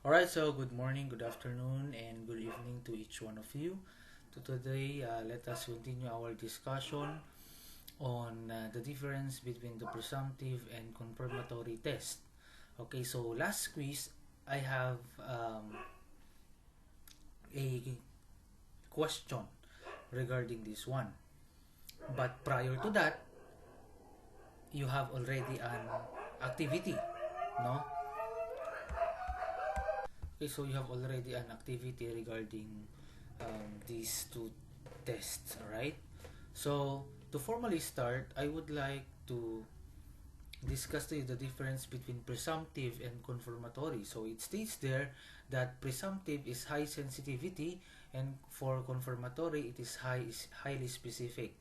Alright, so good morning, good afternoon, and good evening to each one of you. Today, let us continue our discussion on the difference between the presumptive and confirmatory test. Okay, so last quiz, I have a question regarding this one. But prior to that, you have already an activity, no? Okay, so you have already an activity regarding these two tests, alright? So, to formally start, I would like to discuss to you the difference between presumptive and confirmatory. So, it states there that presumptive is high sensitivity and for confirmatory, it is highly specific.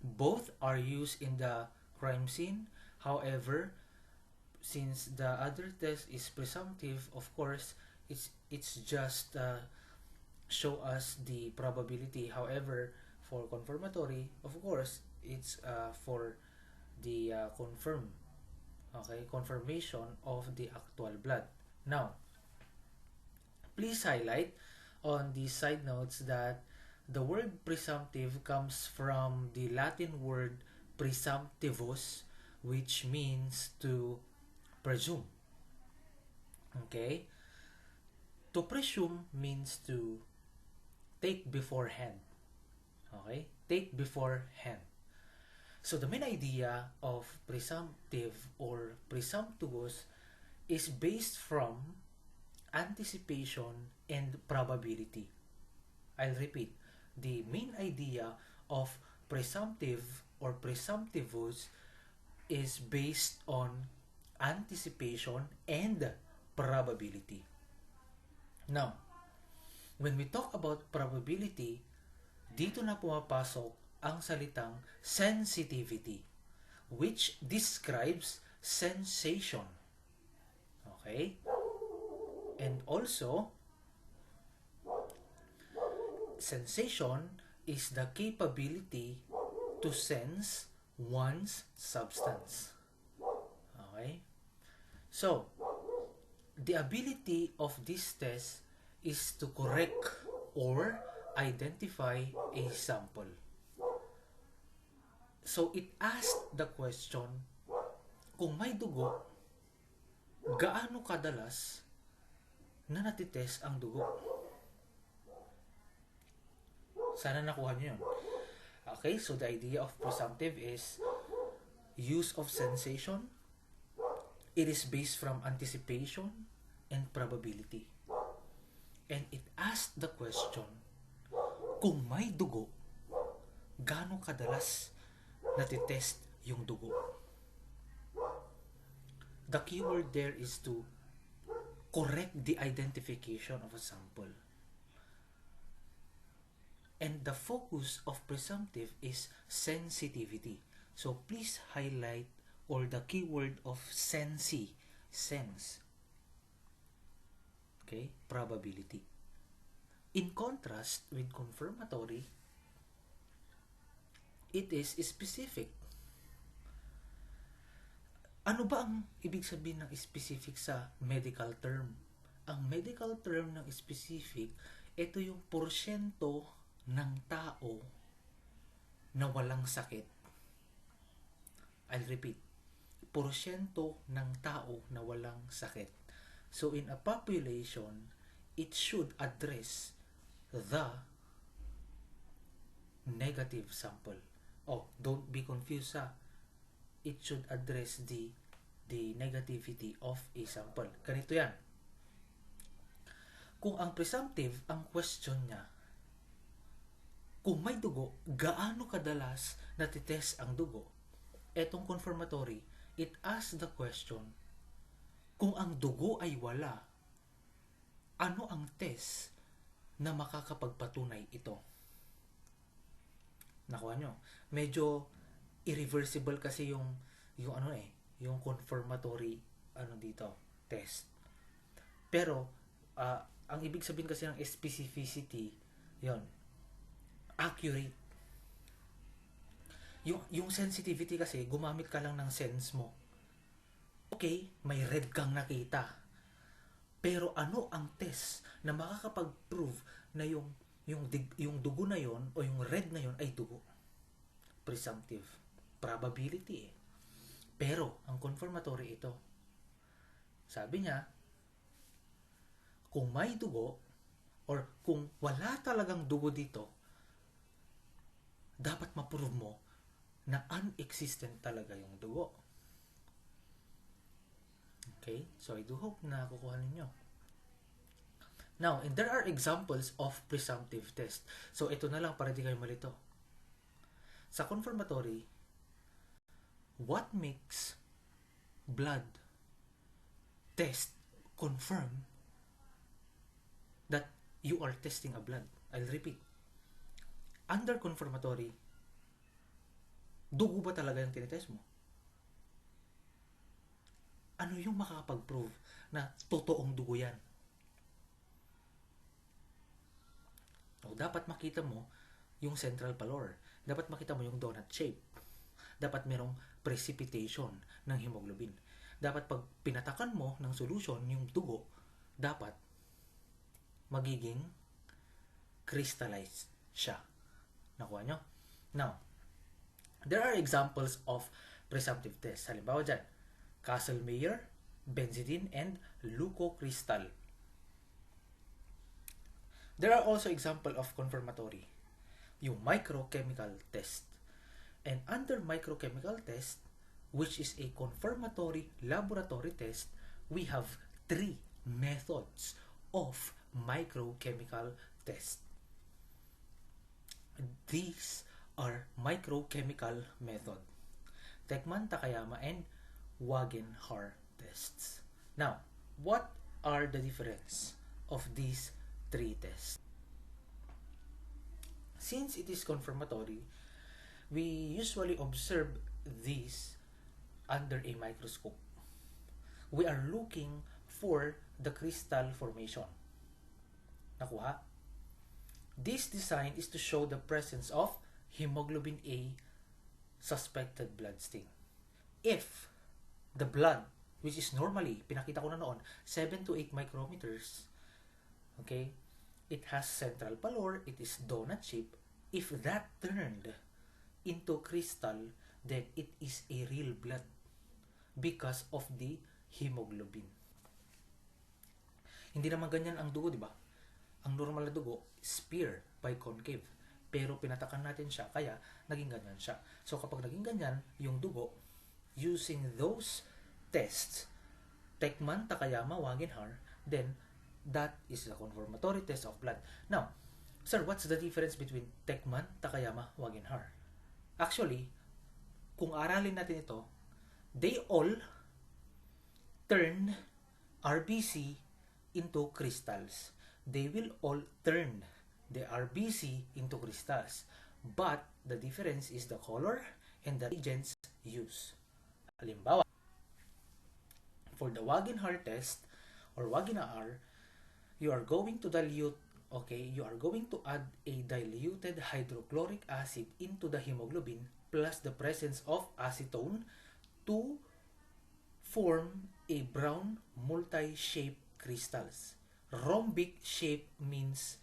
Both are used in the crime scene. However, since the other test is presumptive, of course, it's just show us the probability. However, for confirmatory, of course, it's for the confirmation of the actual blood. Now, please highlight on the side notes that the word presumptive comes from the Latin word presumptivus, which means to presume. Okay? To presume means to take beforehand. Okay? Take beforehand. So the main idea of presumptive or presumptuous is based from anticipation and probability. I'll repeat. The main idea of presumptive or presumptivus is based on anticipation and probability. Now, when we talk about probability, dito na pumapasok ang salitang sensitivity, which describes sensation. Okay? And also, sensation is the capability to sense one's substance. Okay? So, the ability of this test is to correct or identify a sample. So it asked the question, kung may dugo, gaano kadalas na natitest ang dugo? Sana nakuha niyo yun. Okay, so the idea of presumptive is use of sensation. It is based from anticipation and probability. And it asked the question, kung may dugo, gaano kadalas natitest yung dugo? The keyword there is to correct the identification of a sample. And the focus of presumptive is sensitivity. So please highlight or the keyword of sense. Okay, probability. In contrast with confirmatory, it is specific. Ano ba ang ibig sabihin ng specific sa medical term? Ang medical term ng specific, ito yung porsyento ng tao na walang sakit. I'll repeat. Porsyento ng tao na walang sakit. So in a population, it should address the negative sample. Oh, don't be confused ha. It should address the negativity of a sample. Ganito yan. Kung ang presumptive, ang question niya, kung may dugo, gaano kadalas natitest ang dugo? Etong confirmatory, it asks the question, kung ang dugo ay wala, ano ang test na makakapagpatunay ito? Nakuha nyo? Medyo irreversible kasi yung yung confirmatory test. Pero ang ibig sabihin kasi ng specificity, yon accurate. Yung sensitivity kasi, gumamit ka lang ng sense mo. Okay, may red kang nakita. Pero ano ang test na makakapag-prove na yung dugo na yon o yung red na yon ay dugo? Presumptive. Probability eh. Pero, ang confirmatory ito. Sabi niya, kung may dugo, or kung wala talagang dugo dito, dapat ma-prove mo na unexistent talaga yung dugo. Okay? So, I do hope na kukuha ninyo. Now, and there are examples of presumptive test. So, ito na lang para di kayo malito. Sa confirmatory, what makes blood test confirm that you are testing a blood? I'll repeat. Under confirmatory, dugo ba talaga yung tinitest mo? Ano yung makakapag-prove na totoong dugo yan? O, dapat makita mo yung central pallor. Dapat makita mo yung donut shape. Dapat merong precipitation ng hemoglobin. Dapat pag pinatakan mo ng solution yung dugo, dapat magiging crystallized siya. Nakuha nyo? Now, there are examples of presumptive tests. Halimbawa dyan, Kastle-Meyer, benzidine, and leucocrystal. There are also examples of confirmatory. Yung microchemical test. And under microchemical test, which is a confirmatory laboratory test, we have 3 methods of microchemical test. These are microchemical method. Tekman, Takayama, and Wagenhar tests. Now, what are the difference of these 3 tests? Since it is confirmatory, we usually observe these under a microscope. We are looking for the crystal formation. Nakuha? This design is to show the presence of hemoglobin A suspected blood stain. If the blood, which is normally, pinakita ko na noon, 7 to 8 micrometers, okay, it has central pallor, it is donut shape. If that turned into crystal, then it is a real blood because of the hemoglobin. Hindi naman ganyan ang dugo, di ba? Ang normal na dugo, spear by concave. Pero pinatakan natin siya, kaya naging ganyan siya. So kapag naging ganyan, yung dugo, using those tests, Tekman, Takayama, Wagenhar, then that is the confirmatory test of blood. Now, sir, what's the difference between Tekman, Takayama, Wagenhar? Actually, kung aralin natin ito, they all turn RBC into crystals. They will all turn the RBC into crystals. But the difference is the color and the reagents used. Halimbawa, for the Wagenhar test or Wagenhar, you are going to dilute, okay, you are going to add a diluted hydrochloric acid into the hemoglobin plus the presence of acetone to form a brown multi-shaped crystals. Rhombic shape means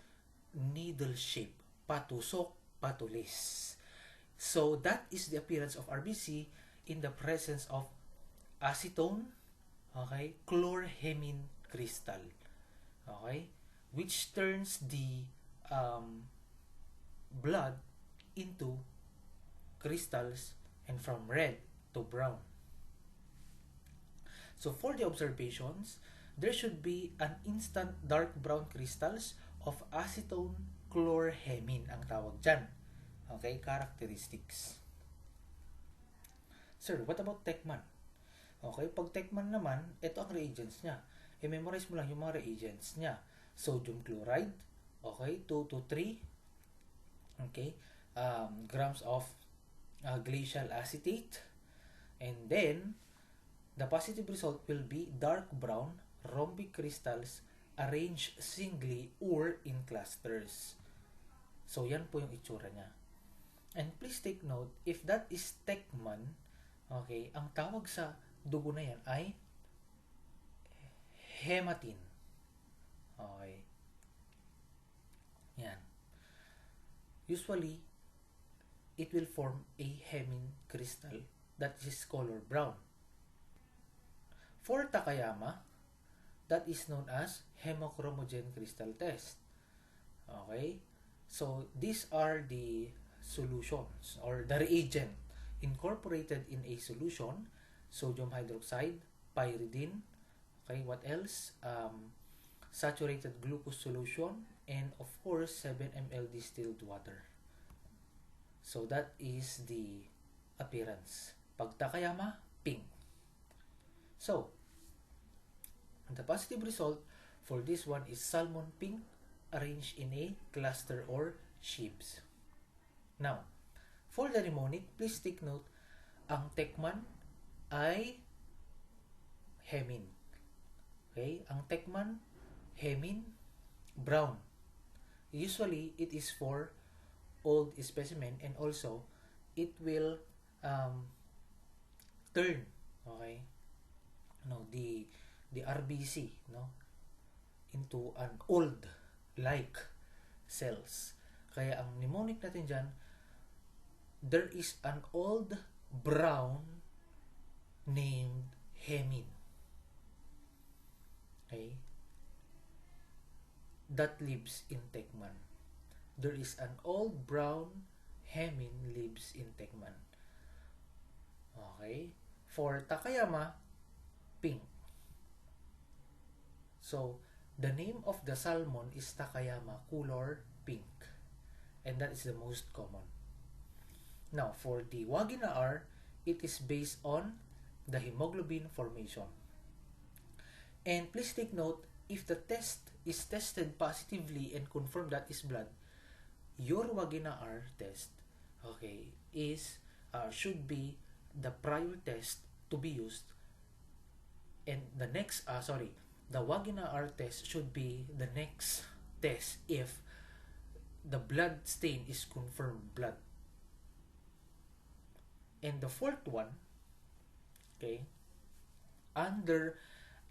needle shape, patusok, patulis. So that is the appearance of RBC in the presence of acetone, okay, chlorhemine crystal, okay, which turns the blood into crystals and from red to brown. So for the observations, there should be an instant dark brown crystals of acetone chlorhemine ang tawag dyan. Okay, characteristics. Sir, what about Tekman? Okay, pag Tekman naman, ito ang reagents niya. I-memorize mo lang yung mga reagents niya. Sodium chloride, okay, 2 to 3, okay, grams of glacial acetate, and then the positive result will be dark brown rhombic crystals arranged singly or in clusters. So yan po yung itsura niya. And please take note, if that is Tekman, okay, ang tawag sa dugo na yan ay hematin. Okay. Yan. Usually, it will form a hemine crystal that is color brown. For Takayama, that is known as hemochromogen crystal test. Okay? So, these are the solutions or the reagent incorporated in a solution: sodium hydroxide, pyridine, okay, what else? Saturated glucose solution, and of course 7 ml distilled water. So that is the appearance. Pag Takayama, pink. So, the positive result for this one is salmon pink arranged in a cluster or sheaves. Now, for the mnemonic, please take note, ang Tekman ay hemine. Okay? Ang Tekman, hemine, brown. Usually, it is for old specimen, and also, it will turn, okay, no, the RBC, no, into an old like cells. Kaya ang mnemonic natin dyan, there is an old brown named hemine. Okay? That lives in Tekman. There is an old brown hemine lives in Tekman. Okay? For Takayama, pink. So, the name of the salmon is Takayama, color pink. And that is the most common. Now, for the Wagina R, it is based on the hemoglobin formation. And please take note, if the test is tested positively and confirmed that is blood, your Wagina R test, okay, is should be the prior test to be used, and the next the Wagina R test should be the next test if the blood stain is confirmed blood. And the fourth one, okay, under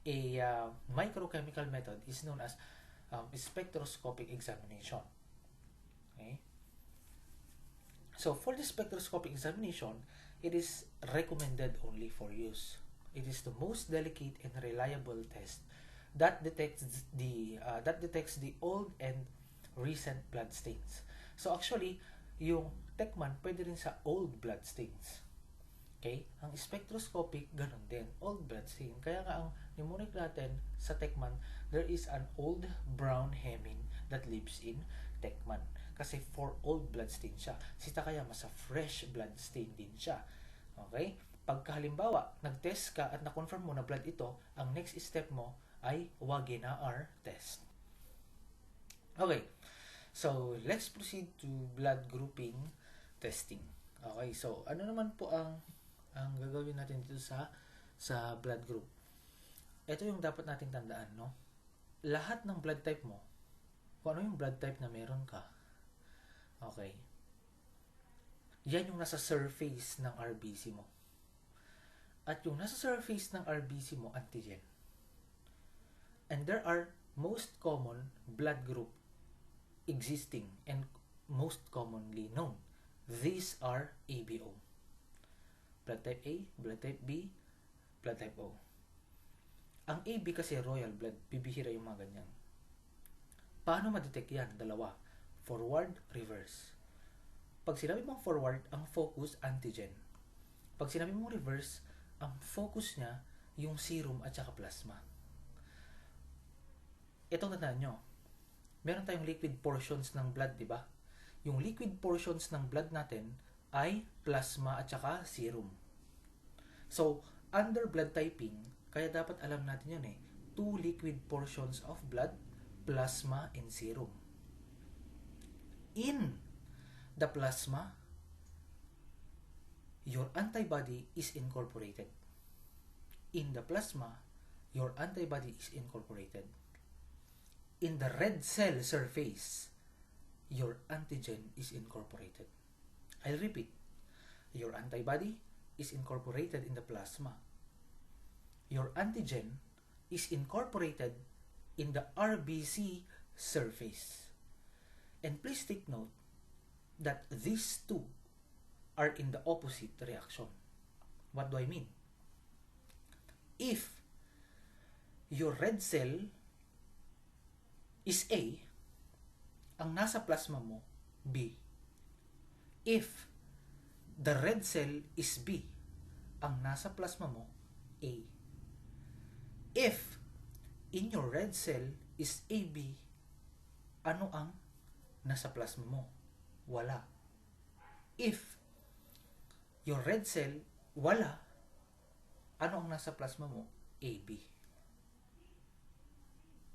a microchemical method is known as spectroscopic examination. Okay? So for the spectroscopic examination, it is recommended only for use. It is the most delicate and reliable test that detects the old and recent blood stains. So actually, yung Tekman pwede rin sa old blood stains. Okay? Ang spectroscopic, ganun din. Old blood stain. Kaya nga ang mnemonic natin sa Tekman, there is an old brown hemine that lives in Tekman. Kasi for old blood stain siya. Si Takayama sa fresh blood stain din siya. Okay? Pagka halimbawa, nag-test ka at na-confirm mo na blood ito, ang next step mo ay Wagina R test. Okay. So, let's proceed to blood grouping testing. Okay, so ano naman po ang gagawin natin dito sa blood group? Ito yung dapat nating tandaan, no? Lahat ng blood type mo, kung ano yung blood type na meron ka, okay, yan yung nasa surface ng RBC mo. At yung nasa surface ng RBC mo, antigen. And there are most common blood group existing and most commonly known. These are ABO. Blood type A, blood type B, blood type O. Ang AB kasi royal blood, bibihira yung mga ganyan. Paano ma-detect yan? Dalawa. Forward, reverse. Pag sinabi mong forward, ang focus antigen. Pag sinabi mong reverse, ang focus niya yung serum at saka plasma. Itong tandaan nyo, meron tayong liquid portions ng blood, di ba? Yung liquid portions ng blood natin ay plasma at saka serum. So, under blood typing, kaya dapat alam natin yun 2 liquid portions of blood, plasma and serum. In the plasma, your antibody is incorporated. In the plasma, your antibody is incorporated. In the red cell surface, your antigen is incorporated. I'll repeat. Your antibody is incorporated in the plasma. Your antigen is incorporated in the RBC surface. And please take note that these two are in the opposite reaction. What do I mean? If your red cell is A, ang nasa plasma mo, B. If the red cell is B, ang nasa plasma mo, A. If in your red cell is AB, ano ang nasa plasma mo? Wala. If your red cell, wala, ano ang nasa plasma mo? AB.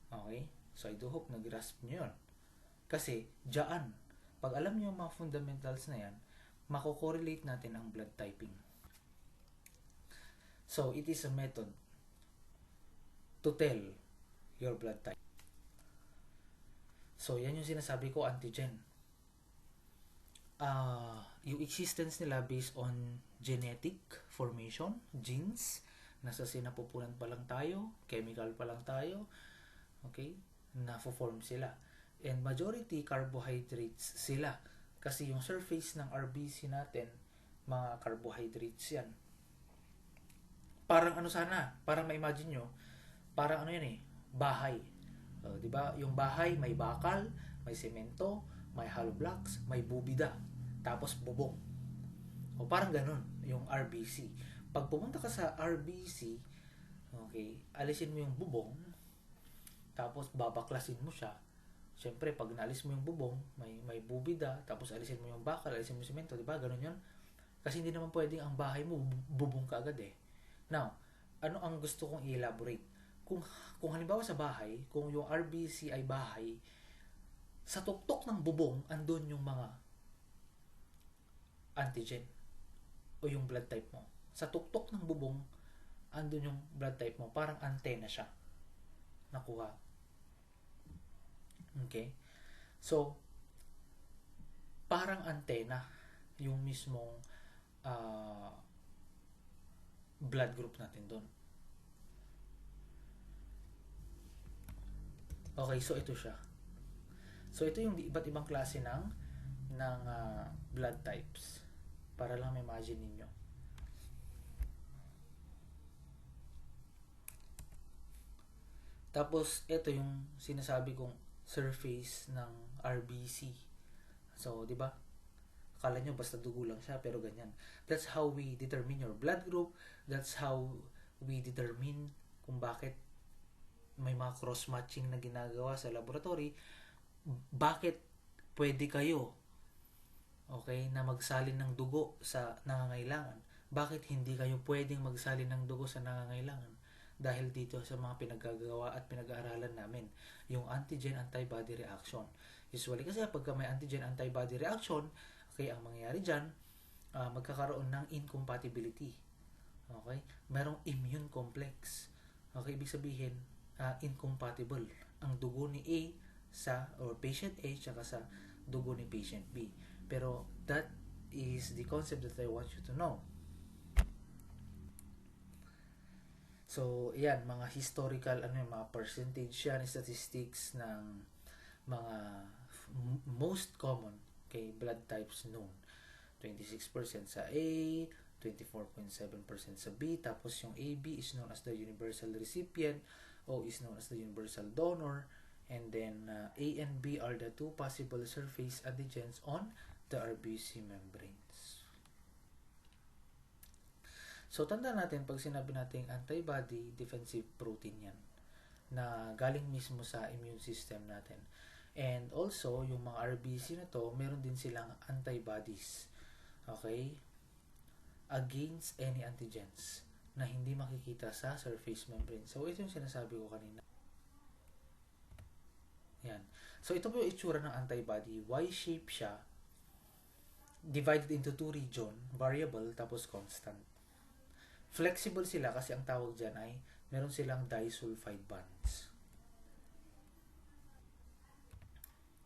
Okay? So, I do hope nag-grasp nyo yun. Kasi, dyan, pag alam nyo yung mga fundamentals na yan, mako-correlate natin ang blood typing. So, it is a method to tell your blood type. So, yan yung sinasabi ko, antigen. Yung existence nila based on genetic formation, genes, nasa sinapupunan pa lang tayo, chemical pa lang tayo, okay, na-form sila. And majority carbohydrates sila. Kasi yung surface ng RBC natin, mga carbohydrates yan. Parang ano sana, parang ma-imagine nyo, parang ano yan eh, bahay. Diba? Yung bahay may bakal, may semento, may hollow blocks, may bubida, tapos bubong. O parang ganun, yung RBC. Pag pumunta ka sa RBC, okay, alisin mo yung bubong, tapos babaklasin mo siya. Siyempre, pag naalis mo yung bubong, may bubida, tapos alisin mo yung bakal, alisin mo yung semento, diba? Ganun yun. Kasi hindi naman pwedeng ang bahay mo, bubong ka agad eh. Now, ano ang gusto kong i-elaborate? Kung halimbawa sa bahay, kung yung RBC ay bahay, sa tuktok ng bubong, andun yung mga antigen o yung blood type mo. Sa tuktok ng bubong, andun yung blood type mo. Parang antena siya. Nakuha. Okay? So, parang antena yung mismong blood group natin doon. Okay, so ito siya. So ito yung iba't ibang klase ng blood types. Para lang ma-imagine ninyo. Tapos ito yung sinasabi kong surface ng RBC. So, di ba? Akala nyo basta dugo lang siya, pero ganyan. That's how we determine your blood group. That's how we determine kung bakit may mga cross-matching na ginagawa sa laboratory. Bakit pwede kayo, okay, na magsalin ng dugo sa nangangailangan? Bakit hindi kayo pwedeng magsalin ng dugo sa nangangailangan? Dahil dito sa mga pinagagawa at pinag-aaralan namin, yung antigen-antibody reaction. Usually kasi pagka may antigen-antibody reaction, okay, ang mangyayari dyan, magkakaroon ng incompatibility. Okay? Merong immune complex. Okay, ibig sabihin, incompatible ang dugo ni A or patient A tsaka sa dugo ni patient B. Pero that is the concept that I want you to know. So, yan, mga historical, mga percentage yan, statistics ng mga most common, okay, blood types known. 26% sa A, 24.7% sa B, tapos yung AB is known as the universal recipient, O is known as the universal donor, and then A and B are the two possible surface antigens on the RBC membranes. So, tanda natin, pag sinabi natin antibody, defensive protein yan, na galing mismo sa immune system natin. And also, yung mga RBC na to, meron din silang antibodies, okay, against any antigens na hindi makikita sa surface membrane. So, ito yung sinasabi ko kanina. Yan. So, ito po yung itsura ng antibody. Y-shape siya, divided into two region, variable, tapos constant. Flexible sila kasi ang tawag dyan ay meron silang disulfide bonds.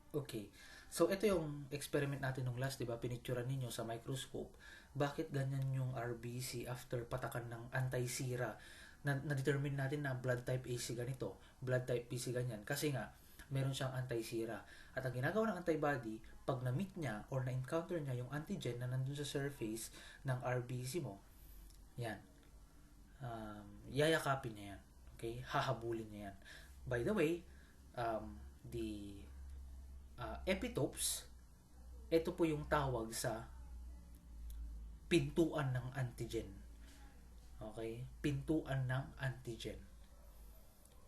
Okay. So, ito yung experiment natin nung last, diba? Pinicturean ninyo sa microscope. Bakit ganyan yung RBC after patakan ng anti-sera na-determine natin na blood type A si ganito, blood type B si ganyan. Kasi nga, meron siyang anti-sera. At ang ginagawa ng antibody, pag na-meet niya or na-encounter niya yung antigen na nandun sa surface ng RBC mo, yan, yayakapin niya yan. Okay? Hahabulin niya yan. By the way, the epitopes, ito po yung tawag sa pintuan ng antigen. Okay? Pintuan ng antigen.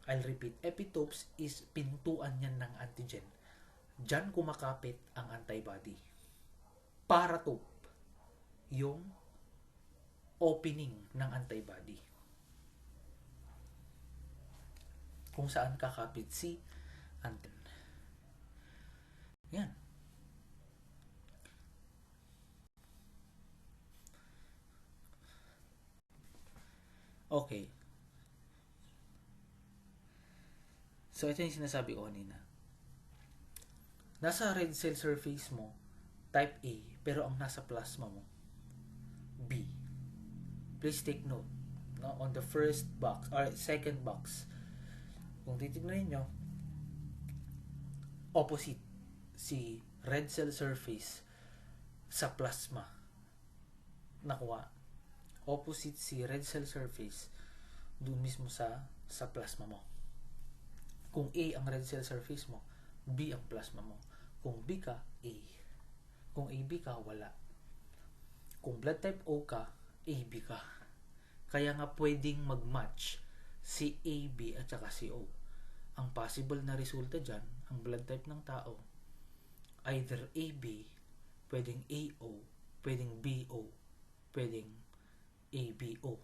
I'll repeat, epitopes is pintuan yan ng antigen. Diyan kumakapit ang antibody. Paratope, yung opening ng antibody. Kung saan kakapit si antigen. Yan. Okay. So, ito yung sinasabi ko kanina. Nasa red cell surface mo, type A, pero ang nasa plasma mo, B. Please take note, no? On the first box, or second box, kung titignan niyo, opposite si red cell surface sa plasma. Nakuha. Opposite si red cell surface doon mismo sa plasma mo. Kung A ang red cell surface mo, B ang plasma mo. Kung B ka, A. Kung AB ka, wala. Kung blood type O ka, AB ka. Kaya nga pwedeng mag-match si AB at saka si O. Ang possible na resulta dyan, ang blood type ng tao, either AB, pwedeng AO, pwedeng BO, pwedeng ABO.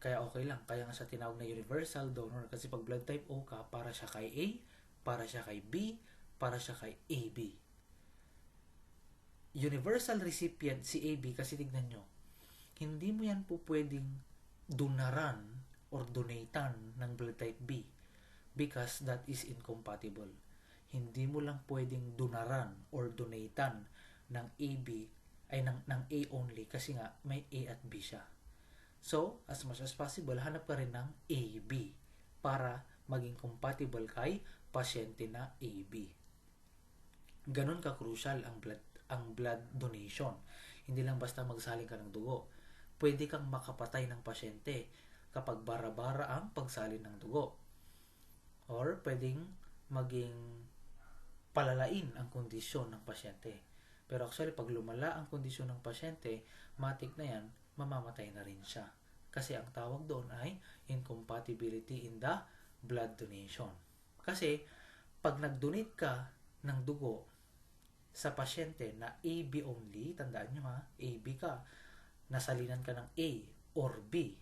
Kaya okay lang. Kaya nga sa tinawag na universal donor, kasi pag blood type O ka, para siya kay A, para siya kay B, para siya kay AB. Universal recipient si AB, kasi tignan nyo, hindi mo yan po pwedeng donaran or donatan ng blood type B because that is incompatible. Hindi mo lang pwedeng donaran or donatan ng AB ay ng A only kasi nga may A at B siya. So, as much as possible, hanap ka rin ng AB para maging compatible kay pasyente na AB. Ganon ka-crucial ang blood donation. Hindi lang basta magsaling ka ng dugo. Pwede kang makapatay ng pasyente kapag bara-bara ang pagsalin ng dugo. Or pwedeng maging palalain ang kondisyon ng pasyente. Pero actually, pag lumala ang kondisyon ng pasyente, matik na yan, mamamatay na rin siya. Kasi ang tawag doon ay incompatibility in the blood donation. Kasi, pag nag-donate ka ng dugo sa pasyente na AB only, tandaan nyo ha, AB ka, nasalinan ka ng A or B,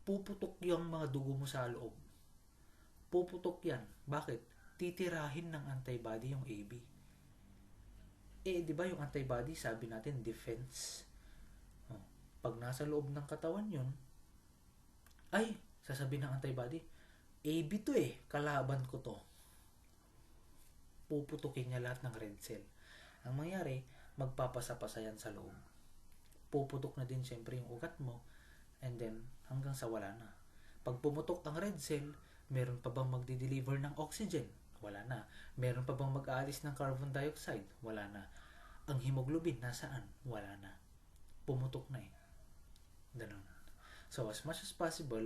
puputok yung mga dugo mo sa loob. Puputok yan. Bakit? Titirahin ng antibody yung AB. Di ba yung antibody, sabi natin, defense. Pag nasa loob ng katawan yun, ay, sasabihin ng antibody, AB to kalaban ko to. Puputukin niya lahat ng red cell. Ang mangyari, magpapasa-pasa yan sa loob. Puputok na din siyempre yung ugat mo, and then hanggang sa wala na. Pag pumutok ang red cell, meron pa bang magdi-deliver ng oxygen? Wala na. Meron pa bang mag-aalis ng carbon dioxide? Wala na. Ang hemoglobin, nasaan? Wala na. Pumutok na Ganun. So, as much as possible,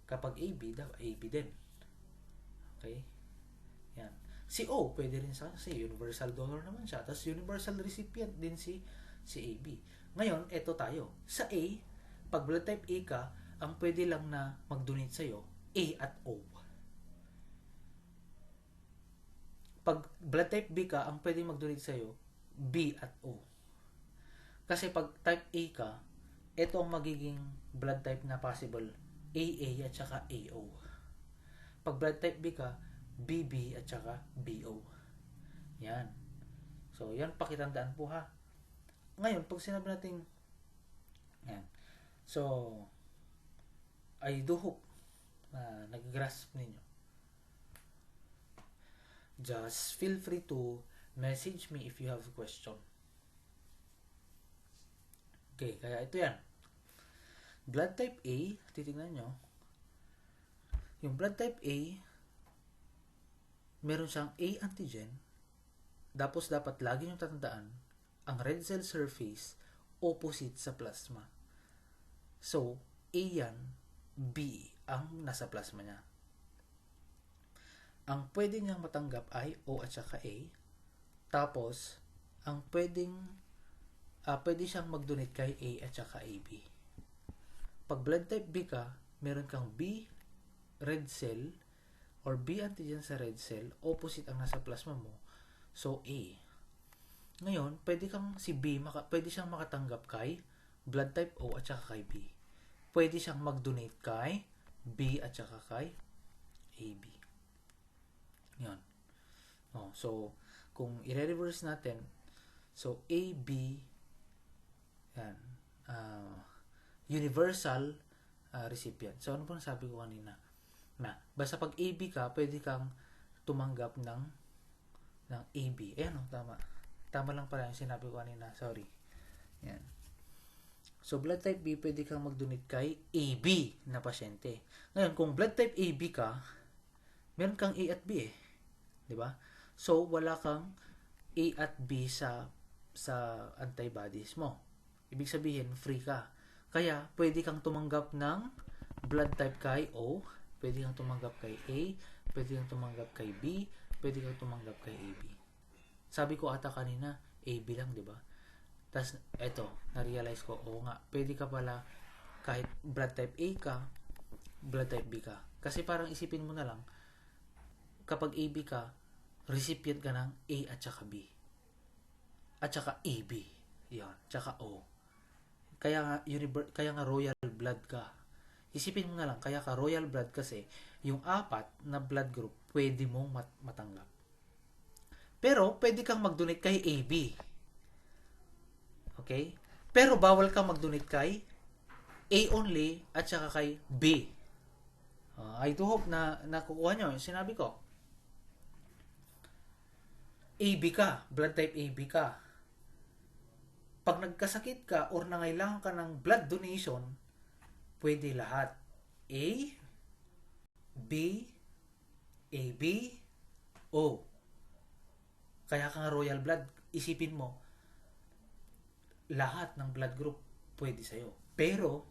kapag AB, AB din. Okay? Yan. Si O, pwede rin sa kasi universal donor naman siya. Tapos universal recipient din si AB. Ngayon, eto tayo. Sa A, pag blood type A ka, ang pwede lang na mag-donate sa'yo, A at O. Pag blood type B ka, ang pwede mag-donate sa'yo, B at O. Kasi pag type A ka, ito ang magiging blood type na possible, AA at saka AO. Pag blood type B ka, BB at saka BO. Yan. So, yan pakitandaan po ha. Ngayon, pag sinabi natin, yan. So, I do hope na nag-grasp ninyo. Just feel free to message me if you have a question. Okay, kaya ito yan. Blood type A, titingnan nyo, yung blood type A, meron siyang A antigen, tapos dapat lagi nyo tatandaan, ang red cell surface, opposite sa plasma. So, A yan, B ang nasa plasma niya. Ang pwede niyang matanggap ay O at saka A. Tapos, ang pwede siyang mag-donate kay A at saka AB. Pag blood type B ka, meron kang B red cell or B antigen sa red cell, opposite ang nasa plasma mo. So, A. Ngayon, pwede siyang makatanggap kay blood type O at saka kay B. Pwede siyang mag-donate kay B at saka kay AB. Yan. So, kung i-reverse natin, so AB, yan, universal recipient. So, ano pong sabi ko kanina? Basta pag AB ka, pwede kang tumanggap ng AB. Ayan, tama. Tama lang pala yung sinabi ko kanina. Sorry. Yan. So, blood type B, pwede kang mag-donate kay AB na pasyente. Ngayon, kung blood type AB ka, meron kang A at B eh. Diba? So, wala kang A at B sa antibodies mo. Ibig sabihin, free ka. Kaya, pwede kang tumanggap ng blood type kay O, pwede kang tumanggap kay A, pwede kang tumanggap kay B, pwede kang tumanggap kay AB. Sabi ko ata kanina, AB lang, di ba? Tapos, eto, na-realize ko, nga, pwede ka pala, kahit blood type A ka, blood type B ka. Kasi parang isipin mo na lang, kapag AB ka, recipient ka ng A at saka B. At saka AB. Yan, tsaka O. Kaya nga royal blood ka. Isipin mo na lang, kaya ka royal blood kasi yung 4 na blood group pwede mong matanggap. Pero pwede kang mag-donate kay AB. Okay? Pero bawal kang mag-donate kay A only at saka kay B. I do hope na nakukuha nyo yung sinabi ko. AB ka, blood type AB ka. Pag nagkasakit ka or nangailangan ka ng blood donation, pwede lahat. A, B, AB, O. Kaya ka nga royal blood, isipin mo, lahat ng blood group pwede sa'yo. Pero,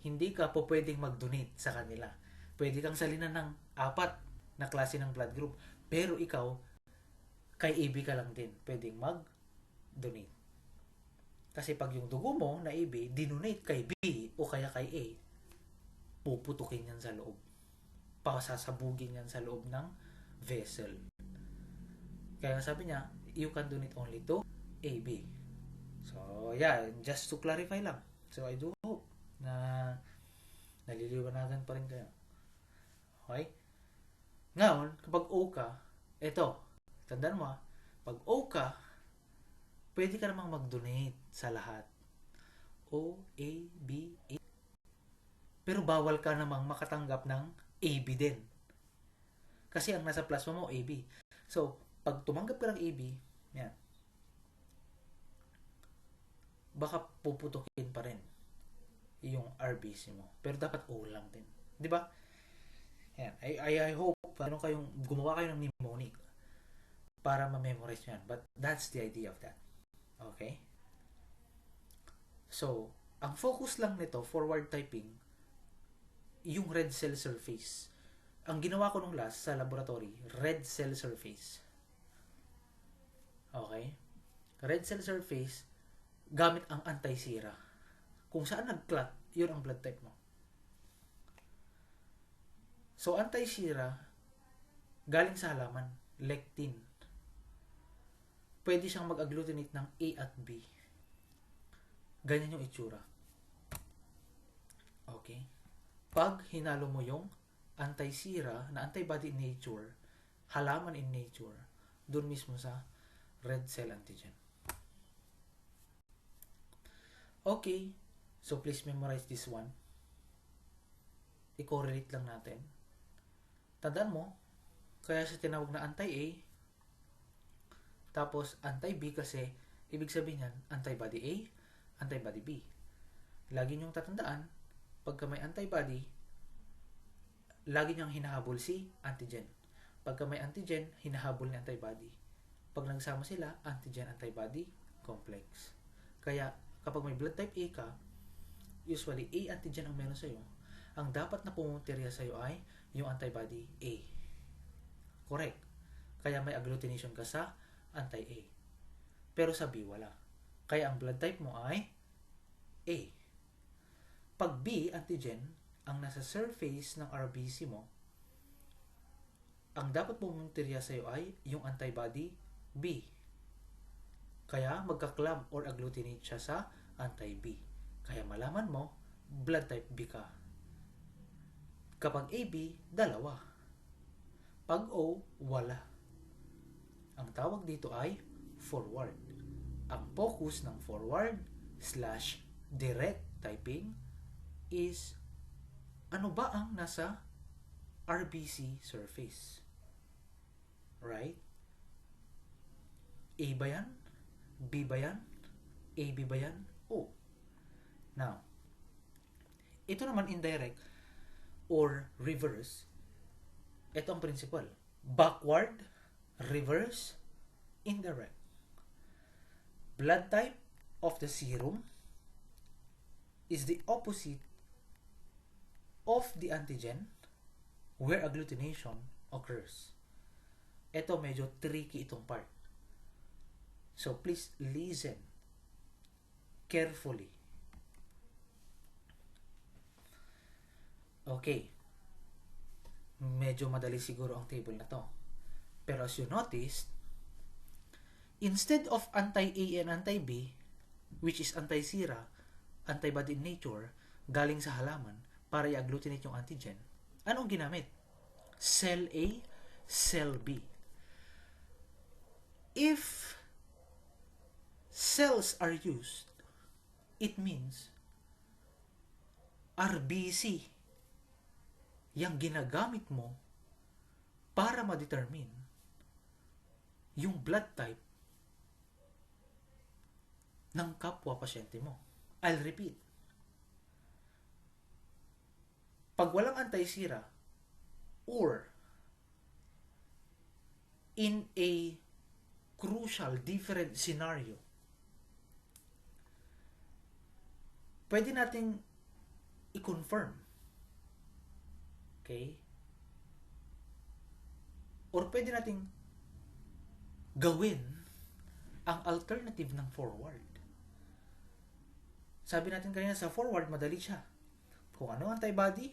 hindi ka po pwedeng mag-donate sa kanila. Pwede kang salinan ng 4 na klase ng blood group. Pero ikaw, kay AB ka lang din, pwedeng mag-donate. Kasi pag yung dugo mo na AB, dinonate kay B o kaya kay A, puputukin yan sa loob. Pasasabugin yan sa loob ng vessel. Kaya sabi niya, you can donate only to AB. So, yeah, just to clarify lang. So, I do hope na naliliwanagan pa rin kayo. Okay? Ngayon, kapag O ka, eto, tandaan mo pag O ka, pwede ka namang mag-donate sa lahat. O, A, B, A. Pero bawal ka namang makatanggap ng AB din. Kasi ang nasa plasma mo, AB. So, pag tumanggap ka ng AB, yan, baka puputukin pa rin yung RBC mo. Pero dapat O lang din. Di ba? Yan. I hope gumawa kayo ng mnemonic para ma-memorize yan. But that's the idea of that. Okay? So, ang focus lang nito, forward typing, yung red cell surface. Ang ginawa ko nung last sa laboratory, red cell surface. Okay? Red cell surface, gamit ang anti-sera. Kung saan nag-clot, yun ang blood type mo. So, anti-sera, galing sa halaman, lectin. Pwede siyang mag-agglutinate ng A at B. Ganyan yung itsura. Okay? Pag hinalo mo yung anti-sera na antibody in nature, halaman in nature, doon mismo sa red cell antigen. Okay, so please memorize this one. I-correlate lang natin. Tandaan mo, kaya siya tinawag na anti-A, tapos anti-B kasi, ibig sabihin yan, antibody A, antibody B. Lagi niyong tatandaan, pagka may antibody, lagi niyang hinahabol si antigen. Pagka may antigen, hinahabol ni antibody. Pag nagsama sila, antigen-antibody complex. Kaya, kapag may blood type A ka, usually A antigen ang meron sa'yo, ang dapat na pumuntirya sa'yo ay yung antibody A. Correct. Kaya may agglutination ka sa anti-A. Pero sa B, wala. Kaya ang blood type mo ay A. Pag B antigen, ang nasa surface ng RBC mo, ang dapat pumuntirya sa'yo ay yung antibody B. Kaya magka-clump or agglutinate siya sa anti-B. Kaya malaman mo, blood type B ka. Kapag AB, dalawa. Pag O, wala. Ang tawag dito ay forward. Ang focus ng forward/direct typing is ano ba ang nasa RBC surface? Right? A ba yan? B ba yan? AB ba yan? O. Now, ito naman indirect or reverse. Ito ang principle. Backward, reverse, indirect. Blood type of the serum is the opposite of the antigen where agglutination occurs. Ito medyo tricky itong part. So please listen carefully. Okay. Medyo madali siguro ang table na to. Pero as you noticed, instead of anti-A and anti-B, which is anti-sera, antibody in nature, galing sa halaman para i-agglutinate yung antigen, anong ginamit? Cell A, cell B. If cells are used, it means RBC yung ginagamit mo para ma-determine yung blood type ng kapwa pasyente mo. I'll repeat. Pag walang anti-sera or in a crucial different scenario, pwede nating i-confirm. Okay? Or pwede nating gawin ang alternative ng forward. Sabi natin kanina sa forward, madali siya. Kung ano antibody,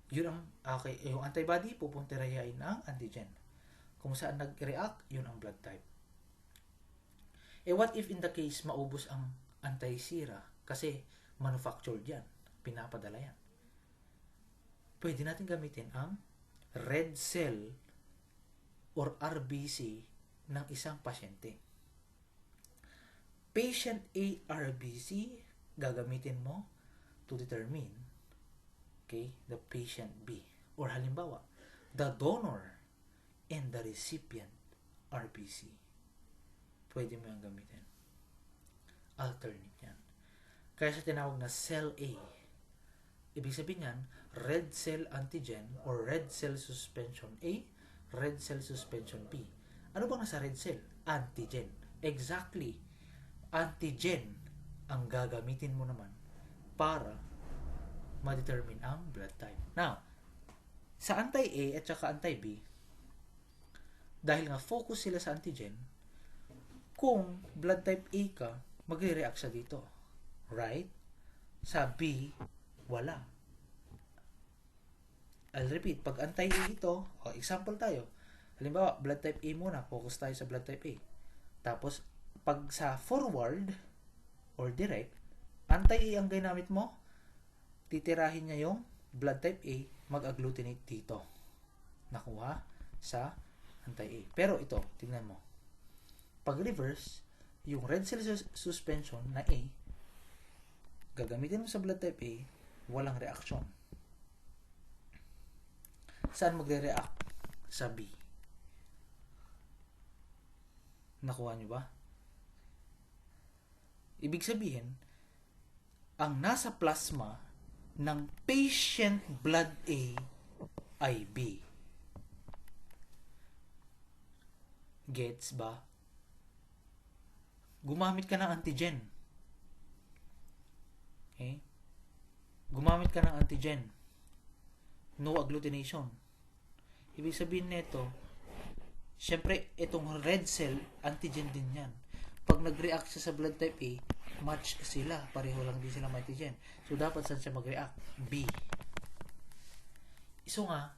yun ang, okay, yung antibody, pupuntirahin ang antigen. Kung saan nag-react, yun ang blood type. What if in the case, maubos ang anti-sera? Kasi manufactured yan. Pinapadala yan. Pwede natin gamitin ang red cell or RBC ng isang pasyente. Patient A RBC, gagamitin mo to determine, okay, the patient B. Or halimbawa, the donor and the recipient RBC. Pwede mo yung gamitin. Alternate yan. Kaya sa tinawag na cell A, ibig sabihin yan, red cell antigen or red cell suspension A, red cell suspension B. Ano bang nasa red cell? Antigen. Exactly. Antigen ang gagamitin mo naman para ma-determine ang blood type. Now, sa anti-A at saka anti-B, dahil nga focus sila sa antigen, kung blood type A ka, magre-react siya dito. Right? Sa B, wala. I'll repeat, pag anti-A ito, example tayo. Halimbawa, blood type A muna, focus tayo sa blood type A. Tapos, pag sa forward or direct, anti-A ang ginamit mo, titirahin niya yung blood type A, mag-agglutinate dito. Nakuha sa anti-A. Pero ito, tingnan mo. Pag reverse, yung red cell suspension na A, gagamitin mo sa blood type A, walang reaction. Saan magre-react? Sa B. Nakuha nyo ba? Ibig sabihin, ang nasa plasma ng patient blood A ay B. Gets ba? Gumamit ka ng antigen. Okay? Gumamit ka ng antigen. No agglutination. Ibig sabihin nito, syempre, itong red cell, antigen din yan. Pag nag-react siya sa blood type A, match sila. Pareho lang din sila antigen. So, dapat saan siya mag-react? B. So nga,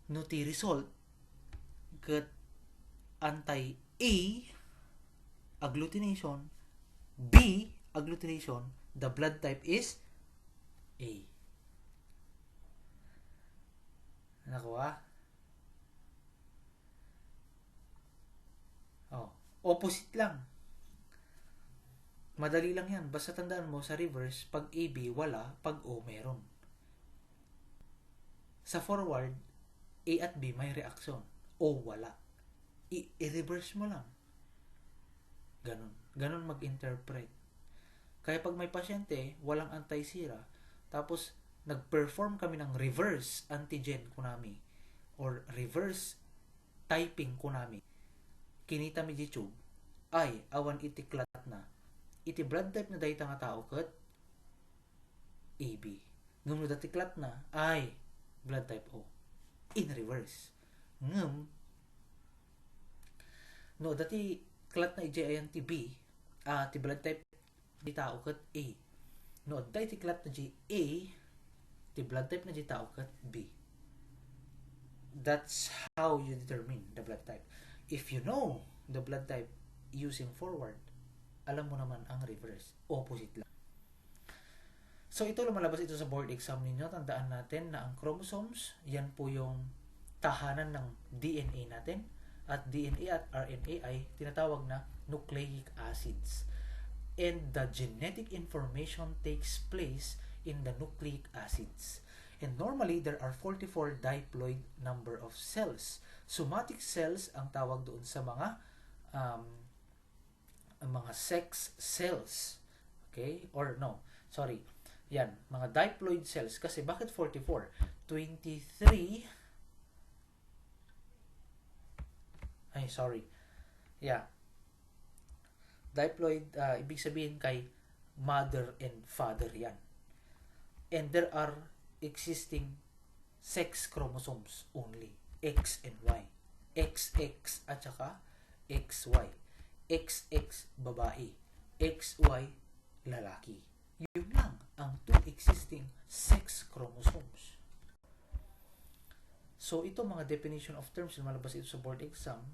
no ti result, kat anti-A agglutination, B agglutination, the blood type is A. Nakuha? Oh, opposite lang. Madali lang yan. Basta tandaan mo sa reverse, pag AB wala, pag O meron. Sa forward, A at B may reaction. O wala. I-reverse mo lang. Ganon. Ganon mag-interpret. Kaya pag may pasyente, walang anti-sira, tapos nag-perform kami ng reverse antigen kunami or reverse typing kunami, kinita mi di tube, ay awan iti clot na. Iti blood type na dayta nga tao ket AB. Ngem no dati clot na, ay blood type O. In reverse. Ngem no dati clot na iti ayan ti B, ti blood type di tao ket A. No dati clot na di A, ti blood type na di tao ket B. That's how you determine the blood type. If you know the blood type using forward, alam mo naman ang reverse. Opposite lang. So, ito lumalabas ito sa board exam ninyo. Tandaan natin na ang chromosomes, yan po yung tahanan ng DNA natin. At DNA at RNA ay tinatawag na nucleic acids. And the genetic information takes place in the nucleic acids. And normally, there are 44 diploid number of cells. Somatic cells ang tawag doon sa mga sex cells. Okay? Or no, sorry. Yan, mga diploid cells. Kasi bakit 44? 23 Yeah. Diploid, ibig sabihin kay mother and father yan. And there are existing sex chromosomes only. X and Y. XX at saka XY. XX babae. XY lalaki. Yun lang ang two existing sex chromosomes. So, ito mga definition of terms na malabas ito sa board exam.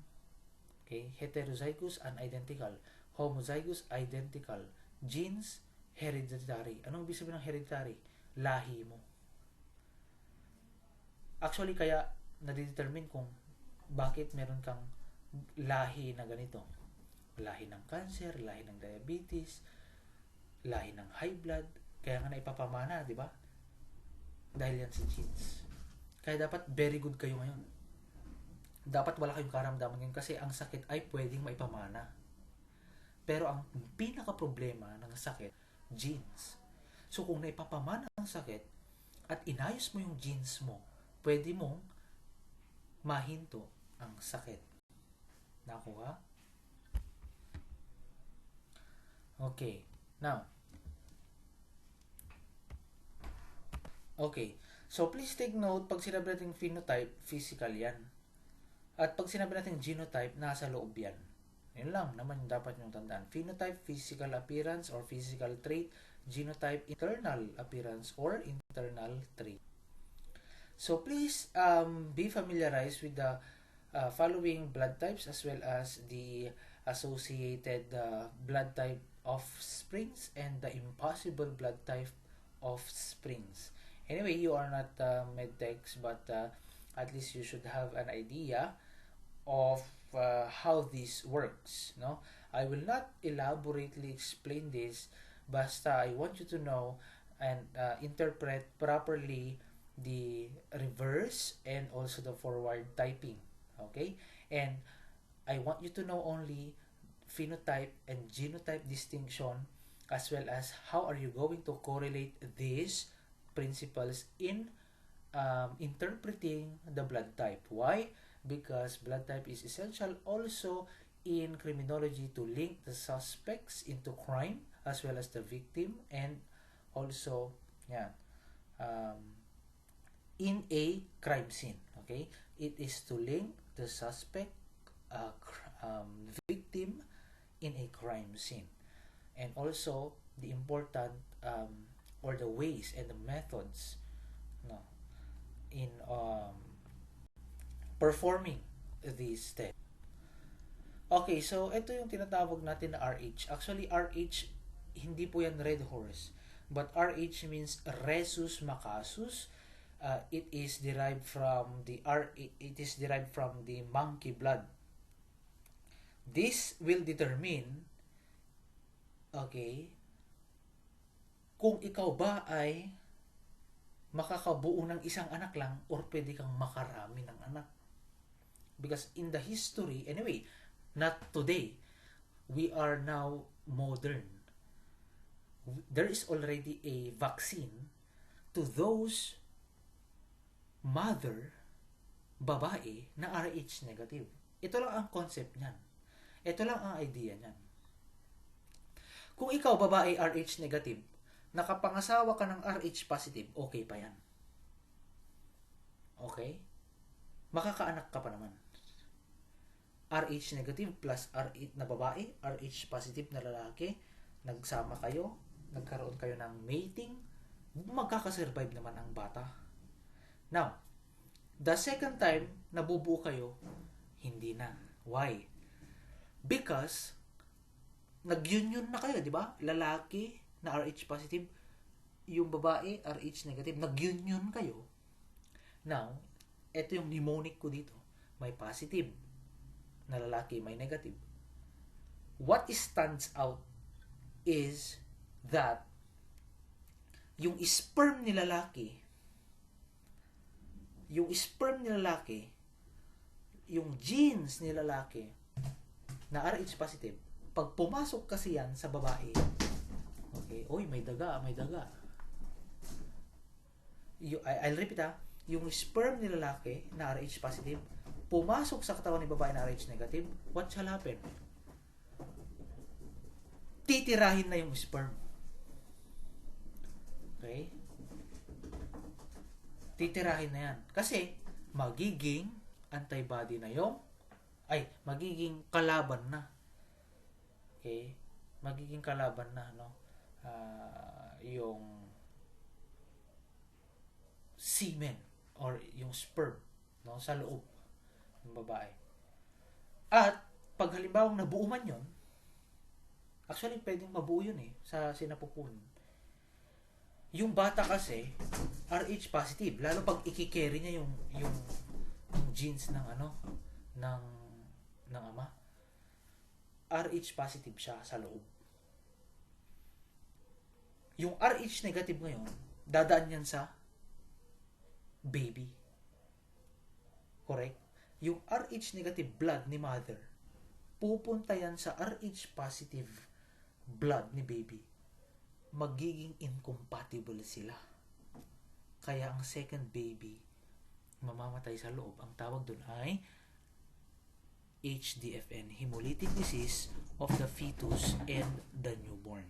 Okay? Heterozygous, unidentical. Homozygous, identical. Genes, hereditary. Anong ibig sabihin ng hereditary? Lahi mo. Actually, kaya nadidetermine kung bakit meron kang lahi na ganito. Lahi ng cancer, lahi ng diabetes, lahi ng high blood. Kaya nga naipapamana, di ba? Dahil yan sa genes. Kaya dapat very good kayo ngayon. Dapat wala kayong karamdaman ngayon kasi ang sakit ay pwedeng maipamana. Pero ang pinaka-problema ng sakit, genes. So kung naipapamana ang sakit at inayos mo yung genes mo, pwede mong mahinto ang sakit. Nakuha? Okay. Now, okay. So, please take note, pag sinabi natin phenotype, physical yan. At pag sinabi natin genotype, nasa loob yan. Yun lang naman yung dapat yung tandaan. Phenotype, physical appearance or physical trait. Genotype, internal appearance or internal trait. So, please be familiarized with the following blood types as well as the associated blood type of springs and the impossible blood type of springs. Anyway, you are not medtechs, but at least you should have an idea of how this works. No, I will not elaborately explain this. Basta I want you to know and interpret properly the reverse and also the forward typing. Okay, and I want you to know only phenotype and genotype distinction, as well as how are you going to correlate these principles in interpreting the blood type. Why? Because blood type is essential also in criminology to link the suspects into crime as well as the victim, and also um, in a crime scene. Okay, it is to link the suspect, victim in a crime scene, and also the important or the ways and the methods, no, in performing these tests. Okay, so ito yung tinatawag natin na RH. Actually, RH, hindi po yan red horse. But RH means rhesus macasus. It is derived from the monkey blood. This will determine, okay, kung ikaw ba ay makakabuo ng isang anak lang or pwede kang makarami ng anak. Because in the history, anyway, not today, we are now modern. There is already a vaccine to those babae na RH negative. Ito lang ang concept niyan. Ito lang ang idea niyan. Kung ikaw babae RH negative, nakapangasawa ka ng RH positive, okay pa yan. Okay? Makakaanak ka pa naman. RH negative plus RH na babae, RH positive na lalaki, nagsama kayo, nagkaroon kayo ng mating, magkakasurvive naman ang bata. Now, the second time na bubuo kayo, hindi na. Why? Because nag-union na kayo, di ba? Lalaki na RH positive, yung babae RH negative, nag-union kayo. Now, ito yung mnemonic ko dito. May positive na lalaki, may negative. What stands out is that yung sperm ni lalaki, yung genes ni lalaki na RH positive, pag pumasok kasi yan sa babae, okay, oy, may daga. I'll repeat yung sperm ni lalaki na RH positive, pumasok sa katawan ni babae na RH negative, what shall happen? Titirahin na yung sperm. Okay? Titirahin na yan. Kasi, magiging antibody na magiging kalaban na. Okay? Magiging kalaban na, no? Yung semen or yung sperm, no, sa loob ng babae. At pag halimbawang nabuo man yun, actually pwedeng mabuo yun sa sinapupunan. Yung bata kasi RH positive, lalo pag iki-carry niya yung genes ng ama. RH positive siya sa loob. Yung RH negative ngayon, dadaan yan sa baby. Correct? Yung RH negative blood ni mother, pupunta yan sa RH positive blood ni baby. Magiging incompatible sila. Kaya ang second baby, mamamatay sa loob. Ang tawag dun ay HDFN, hemolytic disease of the fetus and the newborn.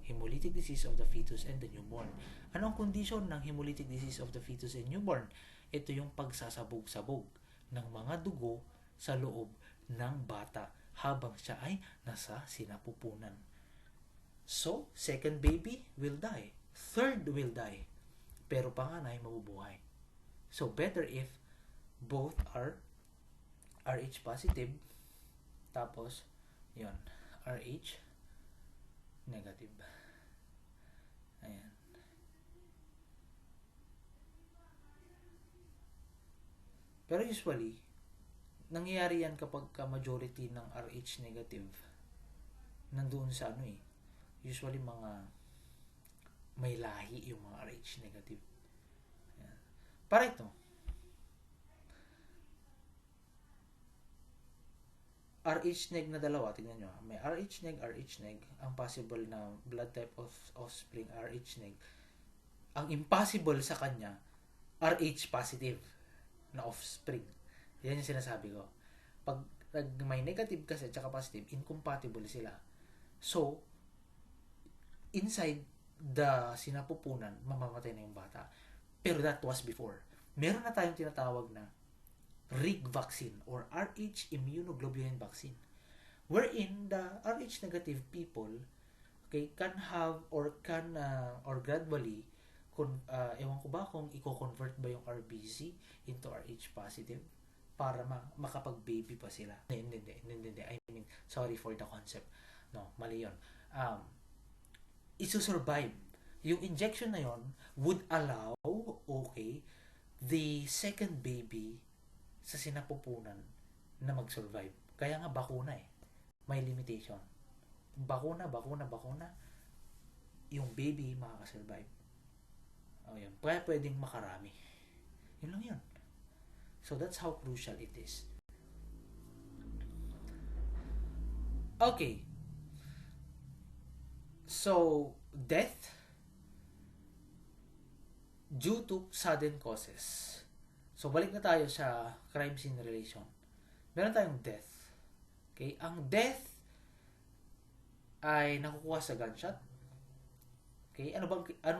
Hemolytic disease of the fetus and the newborn. Ano ang kondisyon ng hemolytic disease of the fetus and newborn? Ito yung pagsasabog-sabog ng mga dugo sa loob ng bata habang siya ay nasa sinapupunan. So, second baby will die. Third will die. Pero panganay mabubuhay. So, better if both are RH positive, tapos, yon, RH negative. Ayan. Pero usually, nangyayari yan kapag majority ng RH negative nandoon sa usually mga may lahi yung mga RH negative. Ayan. Para ito, RH neg na dalawa, tingnan nyo. May RH neg. Ang possible na blood type of offspring, RH neg. Ang impossible sa kanya, RH positive na offspring. Yan yung sinasabi ko. Pag may negative kasi at saka positive, incompatible sila. So, inside the sinapupunan, mamamatay na yung bata. Pero that was before. Meron na tayong tinatawag na RIG vaccine or RH immunoglobulin vaccine, wherein the RH negative people, okay, can have or gradually ewan ko ba kung i-convert ba yung RBC into RH positive para makapag-baby pa sila. Hindi. I mean, sorry for the concept. No, mali yun. Isu-survive. Yung injection na yon would allow, okay, the second baby sa sinapupunan na mag-survive. Kaya nga bakuna may limitation. Bakuna, yung baby makakasurvive. Yun. Kaya pwedeng makarami. Yun lang yun. So that's how crucial it is. Okay. So, death due to sudden causes. So, balik na tayo sa crime scene relation. Meron tayong death. Okay? Ang death ay nakukuha sa gunshot. Okay? Ano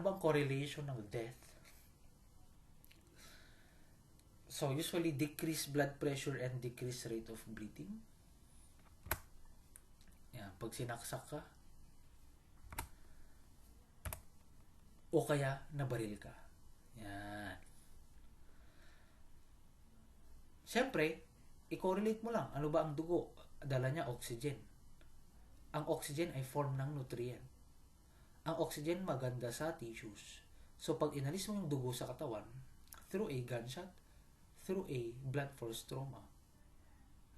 bang correlation ng death? So, usually decrease blood pressure and decrease rate of bleeding. Yan. Pag sinaksak ka, o kaya nabaril ka. Yan. Siyempre, i-correlate mo lang. Ano ba ang dugo? Dala niya oxygen. Ang oxygen ay form ng nutrient. Ang oxygen maganda sa tissues. So, pag inalis mo yung dugo sa katawan, through a gunshot, through a blunt force trauma,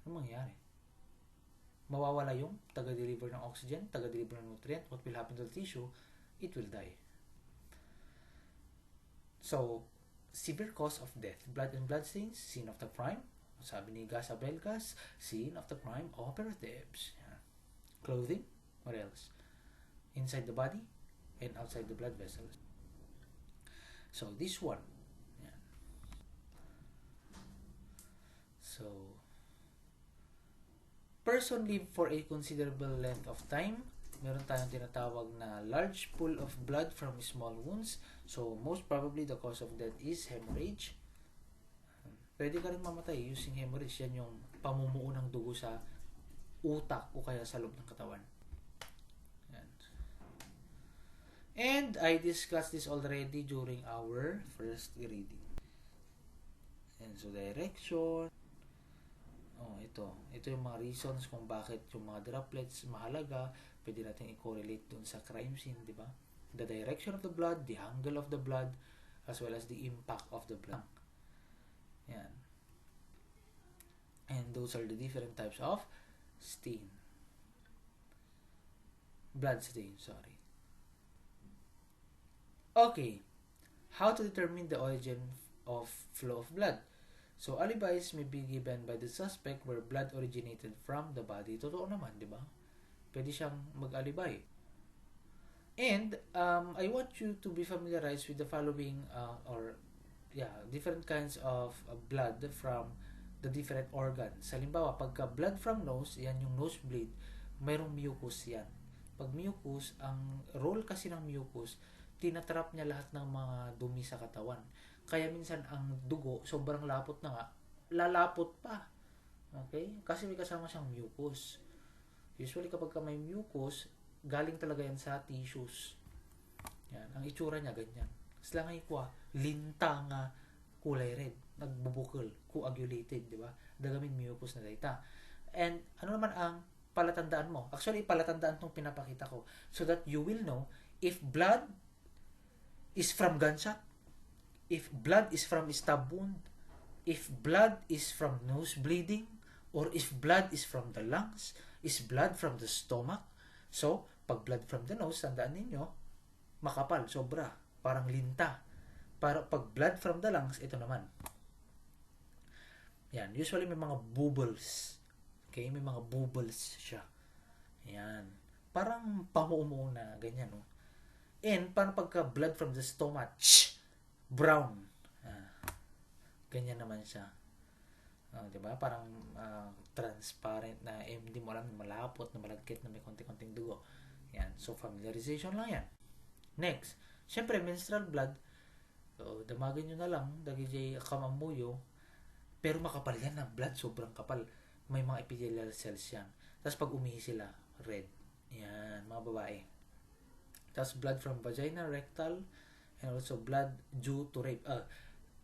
ano mangyayari? Mawawala yung taga-deliver ng oxygen, taga-deliver ng nutrient. What will happen to the tissue? It will die. So, severe cause of death. Blood and blood stains, scene of the crime. Sabi ni Gas Abelgas, scene of the crime operatives. Yan. Clothing, what else? Inside the body and outside the blood vessels. So, this one. Yan. So, person live for a considerable length of time. Meron tayong tinatawag na large pool of blood from small wounds. So, most probably the cause of death is hemorrhage. Pwede ka rin mamatay using hemorrhage. Yan yung pamumuo ng dugo sa utak o kaya sa loob ng katawan. Yan. And I discussed this already during our first reading. And so, direction. Ito yung mga reasons kung bakit yung mga droplets mahalaga. Pwede natin i-correlate dun sa crime scene, di ba? The direction of the blood, the angle of the blood, as well as the impact of the blood. Yan. And those are the different types of stain. Blood stain, sorry. Okay. How to determine the origin of flow of blood? So, alibis may be given by the suspect where blood originated from the body. Totoo naman, di ba? Pwede siyang mag-alibay. And, I want you to be familiarized with the following, different kinds of blood from the different organs. Halimbawa, pagka blood from nose, yan yung nosebleed, mayroong mucus yan. Pag mucus, ang role kasi ng mucus, tinatrap niya lahat ng mga dumi sa katawan. Kaya minsan ang dugo, sobrang lapot na nga, lalapot pa. Okay? Kasi may kasama siyang mucus. Usually kapag may mucus, galing talaga yan sa tissues. Yan. Ang itsura niya, ganyan. Sila nga ikwa, linta nga kulay red. Nagbubukol, coagulated, di ba? Dagamin mucus na data. And ano naman ang palatandaan mo? Actually, palatandaan itong pinapakita ko so that you will know if blood is from gunshot, if blood is from stab wound, if blood is from nose bleeding, or if blood is from the lungs, is blood from the stomach. So, pag blood from the nose, tandaan ninyo, makapal, sobra, parang linta. Para pag blood from the lungs, ito naman. Yan, usually may mga bubbles. Okay? May mga bubbles siya. Ayan. Parang pamuumuo na, ganyan, no? And, parang pagka blood from the stomach, brown. Ganyan naman siya. Diba? Parang transparent na, hindi mo alam, malapot, na malagkit, na may konti-konting dugo. Yan. So, familiarization lang yan. Next. Siyempre, menstrual blood. So, damagin nyo na lang. Dagijay kamamuyo. Pero makapal yan na blood. Sobrang kapal. May mga epithelial cells yan. Tapos, pag umihi sila, red. Yan. Mga babae. Tapos, blood from vagina, rectal, and also blood due to rape.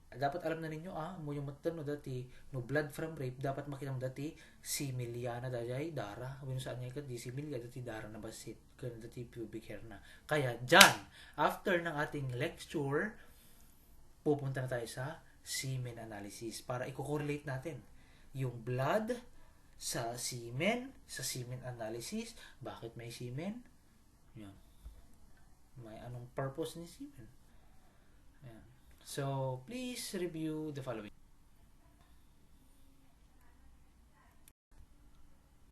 Dapat alam na ninyo, mo yung matan no dati, no blood from rape, dapat makita mo dati, si Miliana dajay, dara. Wino saan niya di si Milia, dati dara na basit. Kaya dati pubic hair na. Kaya, dyan, after ng ating lecture, pupunta na tayo sa semen analysis para i-correlate natin yung blood sa semen analysis. Bakit may semen? Yan. May anong purpose ni semen? Yan. So, please review the following.